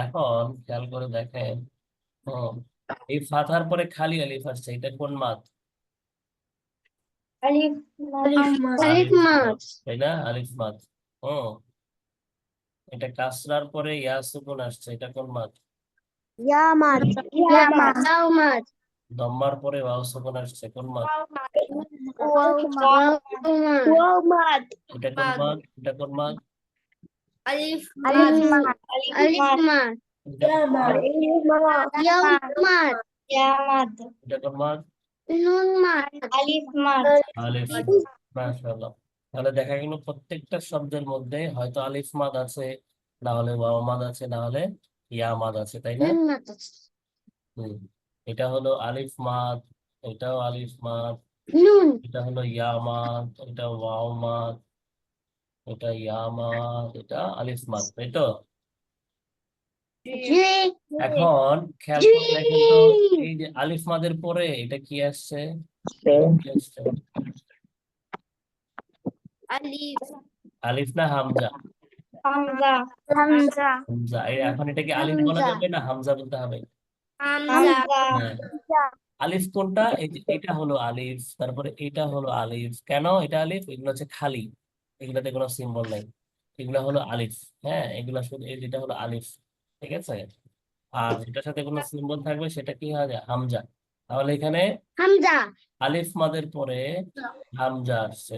এখন খেয়াল করে দেখেন। হুম, এই ফাথার পরে খালি আলিফ আসছে, এটা কোন মাদ? আলিফ মাদ। আলিফ মাদ, তাই না? আলিফ মাদ। হুম, এটা কাসরার পরে ইয়া সুকুন আসছে, এটা কোন মাদ? ইয়া মাদ। ওয়াও মাদ। দম্মার পরে ওয়াও সুকুন আসছে, কোন মাদ? ওয়াও মাদ। ওয়াও মাদ। এটা কোন মাদ? এটা কোন মাদ? আলিফ আলিফ মাদ। মাদ। আলিফ আলিফ মাদ। মাদ। এটা কোন মাদ? আলিফ মাদ। ইয়া মাদ। ইয়া মাদ। এটা কোন মাদ? নুন মাদ। আলিফ মাদ। আলিফ মাদ। মাশাআল্লাহ। তাহলে দেখা গেল প্রত্যেকটা শব্দের মধ্যে হয়তো আলিফ মাদ আছে, না হলে ওয়াও মাদ আছে, না হলে ইয়া মাদ আছে, তাই না? নুন মাদ আছে। হুম, এটা হলো আলিফ মাদ, এটাও আলিফ মাদ, নুন। এটা হলো ইয়া মাদ, এটা ওয়াও মাদ, এটা ইয়া মাদ, এটা আলিফ মাদ, তাই তো? জি। এখন খেয়াল জি। করে দেখেন তো, এই যে আলিফ মাদের পরে এটা কি আসছে? কি আসছে? আলিফ। আলিফ না হামজা? হামজা। হামজা। হামজা। এখন এটা কি আলিফ বলা হামজা। যাবে না হামজা বলতে হবে? হামজা। হামজা। হ্যাঁ। আলিফ কোনটা? এই যে এটা হলো আলিফ, তারপরে এটা হলো আলিফ। কেন এটা আলিফ? এগুলো হচ্ছে খালি, এগুলাতে কোনো সিম্বল নাই, এগুলা হলো আলিফ। হ্যাঁ, এগুলা শুধু এই যেটা হলো আলিফ, ঠিক আছে? আর যেটার সাথে কোনো সিম্বল থাকবে সেটা কি হয়? হামজা। তাহলে এখানে হামজা। আলিফ মাদের পরে হামজা আসছে,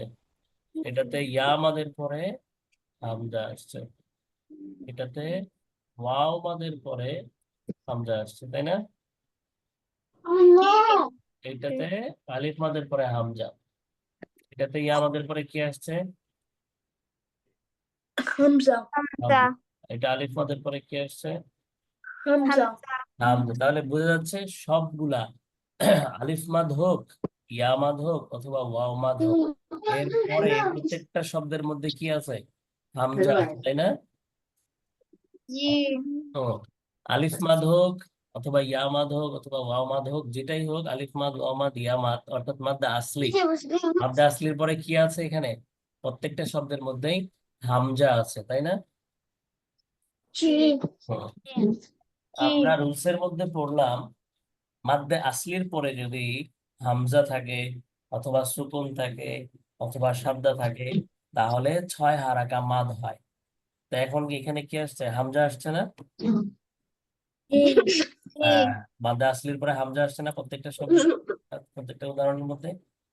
এটাতে ইয়া মাদের পরে হামজা আসছে, এটাতে ওয়াও মাদের পরে হামজা আসছে, তাই না? এইটাতে আলিফ মাদের পরে হামজা, এটাতে ইয়া মাদের পরে কি আসছে? হামজা। হামজা। এটা আলিফ মাদের পরে কি আসছে? হামজা। হামজা। তাহলে বোঝা যাচ্ছে সবগুলা আলিফ মাদ হোক, ইয়া মাদ হোক, অথবা ওয়াও মাদ হোক, এর পরে প্রত্যেকটা শব্দের মধ্যে কি আছে? হামজা আছে, তাই না? জি। তো আলিফ মাদ হোক, অথবা ইয়া মাদ হোক, অথবা ওয়াও মাদ হোক, যেটাই হোক, আলিফ মাদ, ওয়াও মাদ, ইয়া মাদ, অর্থাৎ মাদ্দা আসলি। মাদ্দা আসলির পরে কি আছে এখানে? প্রত্যেকটা শব্দের মধ্যেই হামজা আছে, তাই না? জি। হুম। আমরা রুলসের মধ্যে পড়লাম, মাদ্দে আসলির পরে যদি হামজা থাকে, অথবা সুকুন থাকে, অথবা শাদ্দা থাকে, তাহলে 6 হারাকা মাদ হয়। তো এখন কি এখানে কি আসছে? হামজা আসছে না? আহ মাদ্দে আসলির পরে হামজা আসছে না প্রত্যেকটা শব্দ, প্রত্যেকটা উদাহরণের মধ্যে?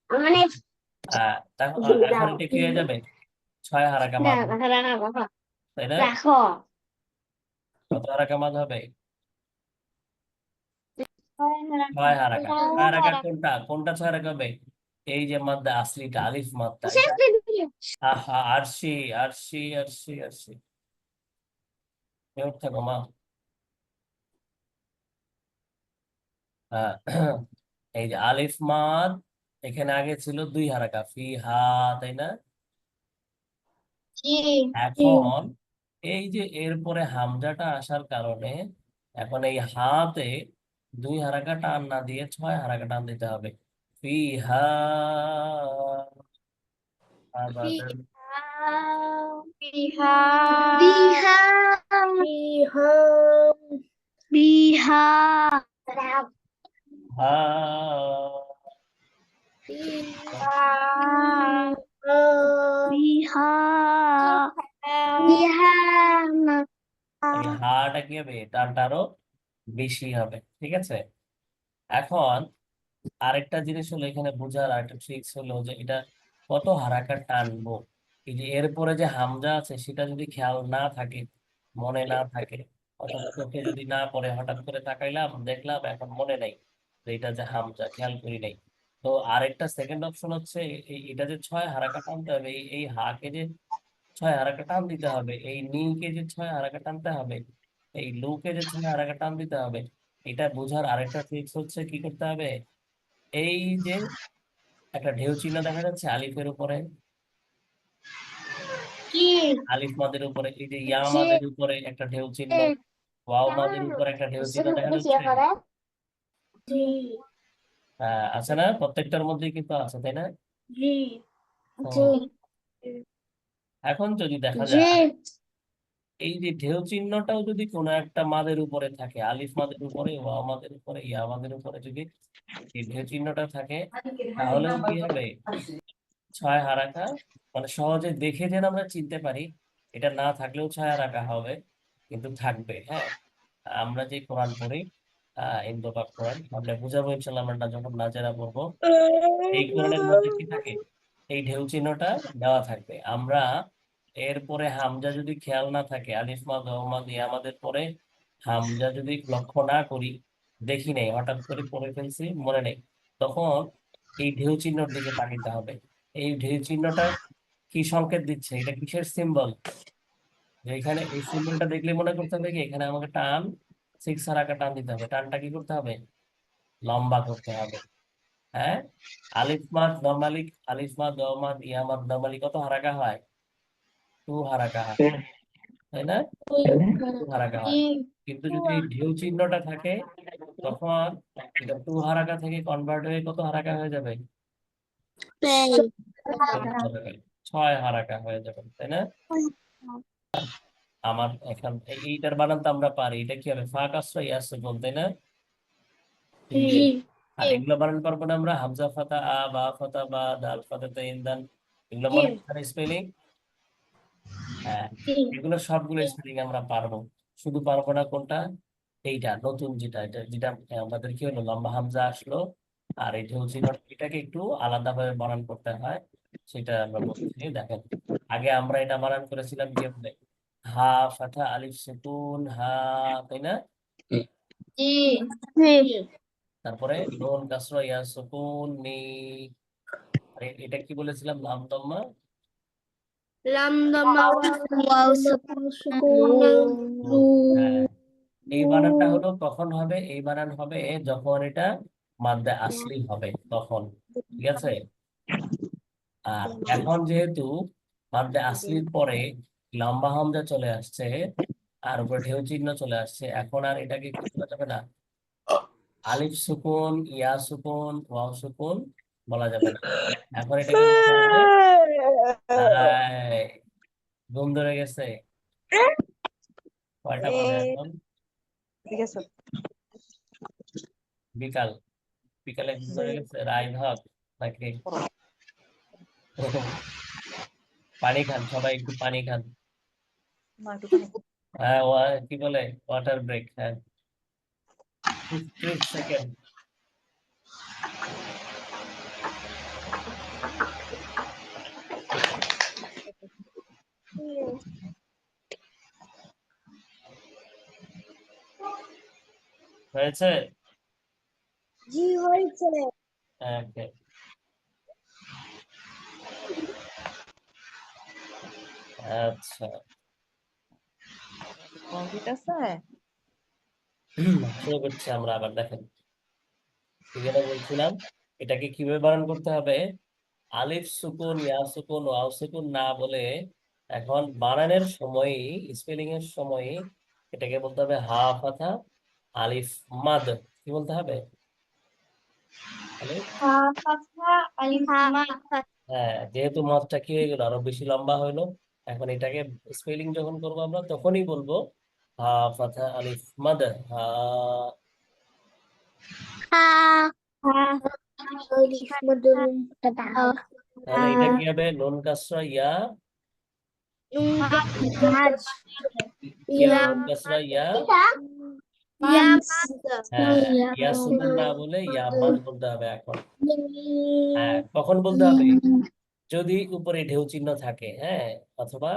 মানে এখন এটা কি হয়ে যাবে? 6 হারাকা মাদ হবে, তাই না? রাখো। কত হারাকা মাদ হবে? 6 হারাকা। 6 হারাকা কোনটা? কোনটা 6 হারাকা হবে? এই যে মাদ্দা আসলিটা, আলিফ মাদ্দা, এটা। আহা, আরশি, আরশি, আরশি, আরশি। কেমন থাকো মা? হ্যাঁ। এই যে আলিফ মাদ, এখানে আগে ছিল 2 হারাকা, ফি হা, তাই না? এখন এই যে এরপরে হামজাটা আসার কারণে এখন এই হাতে 2 হারাকা টান না দিয়ে 6 হারাকা টান দিতে হবে। ফি হা আবাদান। বিহা। বিহা। বিহা। বিহা। হা বিহা। বিহা। বিহা। এই হাটা কি হবে? টানটা আরো বেশি হবে, ঠিক আছে? এখন আরেকটা জিনিস হলো এখানে বোঝার আরেকটা ট্রিক্স হলো যে এটা কত হারাকা টানবো। এই যে এরপরে যে হামজা আছে সেটা যদি খেয়াল না থাকে, মনে না থাকে, অথবা চোখে যদি না পড়ে, হঠাৎ করে তাকাইলাম দেখলাম এখন মনে নাই যে এটা যে হামজা, খেয়াল করি নাই, তো আরেকটা সেকেন্ড অপশন হচ্ছে এটা যে 6 হারাকা টানতে হবে, এই হাকে যে 6 হারাকা টান দিতে হবে, এই নীকে যে 6 হারাকা টানতে হবে, এই লুকে যে 6 হারাকা টান দিতে হবে। এটা বোঝার আরেকটা ট্রিক্স হচ্ছে কি করতে হবে? এই যে একটা ঢেউ চিহ্ন দেখা যাচ্ছে আলিফের উপরে, কি? আলিফ মাদের উপরে, এই যে ইয়া মাদের উপরে একটা ঢেউ চিহ্ন, ওয়াও মাদের উপরে একটা ঢেউ চিহ্ন দেখা যাচ্ছে। জি। আছে না? প্রত্যেকটার মধ্যেই কিন্তু আছে, তাই না? জি। হুম। এখন যদি দেখা জি। যায় এই যে ঢেউ চিহ্নটাও যদি কোনো একটা মাদের উপরে থাকে, আলিফ মাদের উপরে, ওয়াও মাদের উপরে, ইয়া মাদের উপরে যদি এই ঢেউ চিহ্নটা থাকে, তাহলেও কি হবে? 6 হারাকা, মানে সহজে দেখে যেন আমরা চিনতে পারি, এটা না থাকলেও 6 হারাকা হবে, কিন্তু থাকবে। হ্যাঁ, আমরা যে কোরআন পড়ি, ইন্দোপাক কোরআন, আমরা বুঝাবো ইনশাল্লাহ, আমরা যখন নাজেরা পড়বো, এই কোরআনের মধ্যে কি থাকে, এই ঢেউ চিহ্নটা দেওয়া থাকবে। আমরা এরপরে হামজা যদি খেয়াল না থাকে, আলিফ মাদ ওয়া মাদ ইয়া মাদের পরে হামজা যদি লক্ষ্য না করি, দেখি নাই, হঠাৎ করে পড়ে ফেলছি, মনে নেই, তখন এই ঢেউ চিহ্নর দিকে তাকাতে হবে। এই ঢেউ চিহ্নটা কি সংকেত দিচ্ছে, এটা কিসের সিম্বল? যে এখানে এই সিম্বলটা দেখলে মনে করতে হবে কি এখানে আমাকে টান, 6 হারাকা টান দিতে হবে। টানটা কি করতে হবে? লম্বা করতে হবে। হ্যাঁ, আলিফ মাদ নরমালি, আলিফ মাদ ওয়া মাদ ইয়া মাদ নরমালি কত হারাকা হয়? 2 হারাকা হয়, তাই না? 2 হারাকা হয়। কিন্তু যদি এই ঢেউ চিহ্নটা থাকে, তখন এটা 2 হারাকা থেকে কনভার্ট হয়ে কত হারাকা হয়ে যাবে? 6 হারাকা, 6 হারাকা হয়ে যাবে, তাই না? আমার এখন এইটার বানান তো আমরা পারি, এটা কি হবে? ফা কাসরা ইয়া সুকুন, তাই না? আর এগুলো বানান পারবো না আমরা? হামজা ফাতা আ, বা ফাতা বা, দাল ফাতা তা, ইনদান, এগুলো মনে করতে স্পেলিং। হ্যাঁ, এগুলো সবগুলো স্পেলিং আমরা পারবো, শুধু পারবো না কোনটা? এইটা নতুন যেটা, এটা যেটা আমাদের কি হলো, লম্বা হামজা আসলো, আর এই ঢেউ চিহ্ন, এটাকে একটু আলাদাভাবে বানান করতে হয়, সেটা আমরা বলছি। দেখেন, আগে আমরা এটা বানান করেছিলাম কেমনে? হা ফাথা আলিফ সুকুন হা, তাই না? তারপরে নুন কাসরা ইয়া সুকুন নি, আর এটা কি বলেছিলাম? লাম দম্মা। হ্যাঁ, এই বানানটা হলো কখন হবে? এই বানান হবে যখন এটা মাদ্দা আসলি হবে, তখন। ঠিক আছে? আর এখন যেহেতু মাদ্দা আসলির পরে লম্বা হামজা চলে আসছে, আর উপরে ঢেউ চিহ্ন চলে আসছে, এখন আর এটাকে কি বলা যাবে না, আলিফ সুকুন, ইয়া সুকুন, ওয়াও সুকুন বলা যাবে না। এখন এটাকে বলতে হবে, তাই ঘুম ধরে গেছে? কয়টা বাজে এখন? ঠিক আছে। বিকাল, বিকালে ঘুম ধরে গেছে রায় ভাগ নাকি? পানি খান, সবাই একটু পানি খান। হ্যাঁ, কি বলে, ওয়াটার ব্রেক। হ্যাঁ, 30 সেকেন্ড। হয়েছে? জি হয়েছে। হ্যাঁ, okay. আচ্ছা, কমপ্লিট আছে। শুরু করছি আমরা আবার। দেখেন, কি যেন বলছিলাম, এটাকে কিভাবে বানান করতে হবে? আলিফ সুকুন, ইয়া সুকুন, ওয়াও সুকুন না বলে, এখন বানানের সময়, স্পেলিং এর সময় এটাকে বলতে হবে হা ফাথা আলিফ মাদ। কি বলতে হবে? আলিফ, হ্যাঁ, যেহেতু মাদটা কি হয়ে গেল, আরো বেশি লম্বা হইলো, এখন এটাকে স্পেলিং যখন করবো আমরা, তখনই বলবো হা ফাথা আলিফ মাদ, হা। তাহলে এটা কি হবে? নুন কাসরা ইয়া, কি হবে? নুন কাসরা ইয়া, হ্যাঁ, ইয়া সুকুন না বলে ইয়া মাদ বলতে হবে এখন। হ্যাঁ, কখন বলতে হবে? যদি উপরে ঢেউ চিহ্ন থাকে, হ্যাঁ, অথবা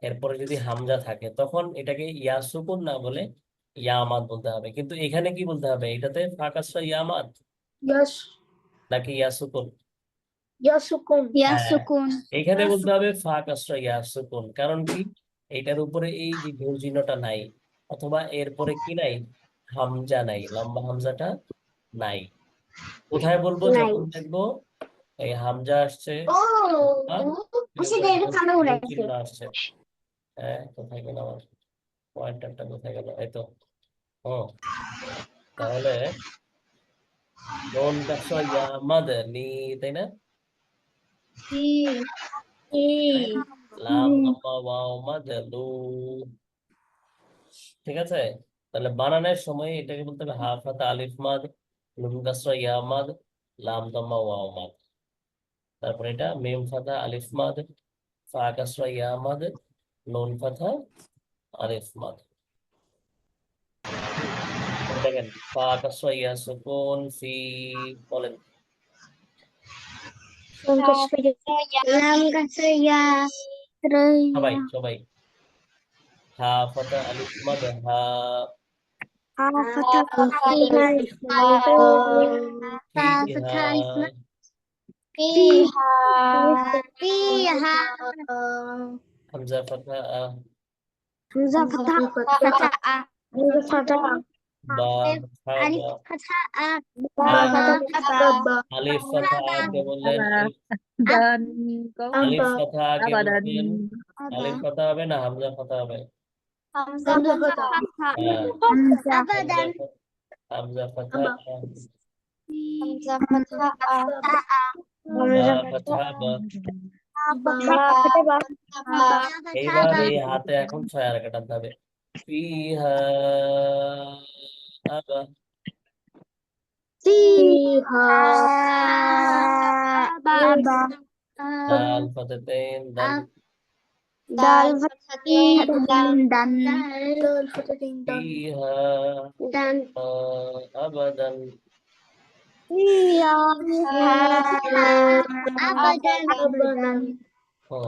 এরপরে যদি হামজা থাকে, তখন এটাকে ইয়া সুকুন না বলে ইয়া মাদ বলতে হবে। কিন্তু এখানে কি বলতে হবে? এটাতে ফাঁকাসরা ইয়া মাদ নাকি ইয়া সুকুন? হ্যাঁ, এখানে বলতে হবে ফাঁকাসরা ইয়া সুকুন। কারণ কি? এইটার উপরে এই যে ঢেউ চিহ্নটা নাই, অথবা এরপরে কি নাই, হামজা নাই, লম্বা হামজাটা নাই। কোথায় বলবো? যখন দেখবো এই হামজা আসছে, আর ঢেউ চিহ্ন আসছে। হ্যাঁ, কোথায় গেল আমার পয়েন্টারটা, কোথায় গেল? এই তো। ও, তাহলে নুন কাসরা ইয়া মাদ নি, তাই না? লাম লম্বা ওয়াও মাদ লু, ঠিক আছে, তাহলে বানানোর সময় এটাকে বলতে হবে হা ফাতা আলিফ মাদ, নুন কাসরা ইয়া মাদ, লাম দাম্মা ওয়াও মাদ। তারপর এটা মিম ফাতা আলিফ মাদ, ফা কাসরা ইয়া মাদ, নুন ফাতা আলিফ মাদ। দেখেন ফা কাসরা ইয়া সুকুন ফি, বলেন Lam kasih ya. সবাই সবাই। হা ফাতা আলিফ মাদ হা, ফিহা, Fiha. Fiha. হামজা ফাতা আ, Hamzah fathah a. Hamzah fathah a. বা হা Alif বা, fathah a. Ba. Ba. আলিফ ফাতা আ কে বললেন, Dan kau আলিফ Aba. ফাতা আ কে abadan. বললেন, আলিফ ফাতা হবে না হামজা ফাতা হবে? Hamzah fathah. হ্যাঁ, abadan. হামজা ফাতা Aba. A, Hamzah fathah a. বা ফাতা বা। Ba. Fathah ba. এইবার এই হাতে এখন 6 আর কাটাতে হবে। ফিহা আবা, Fiha. Aba. দাল ফাতাতেন দাল, Dal fathah dan. Dal fathah dan. ফিহা Dan. আবাদান। Iya. Abadan. Abadan. ও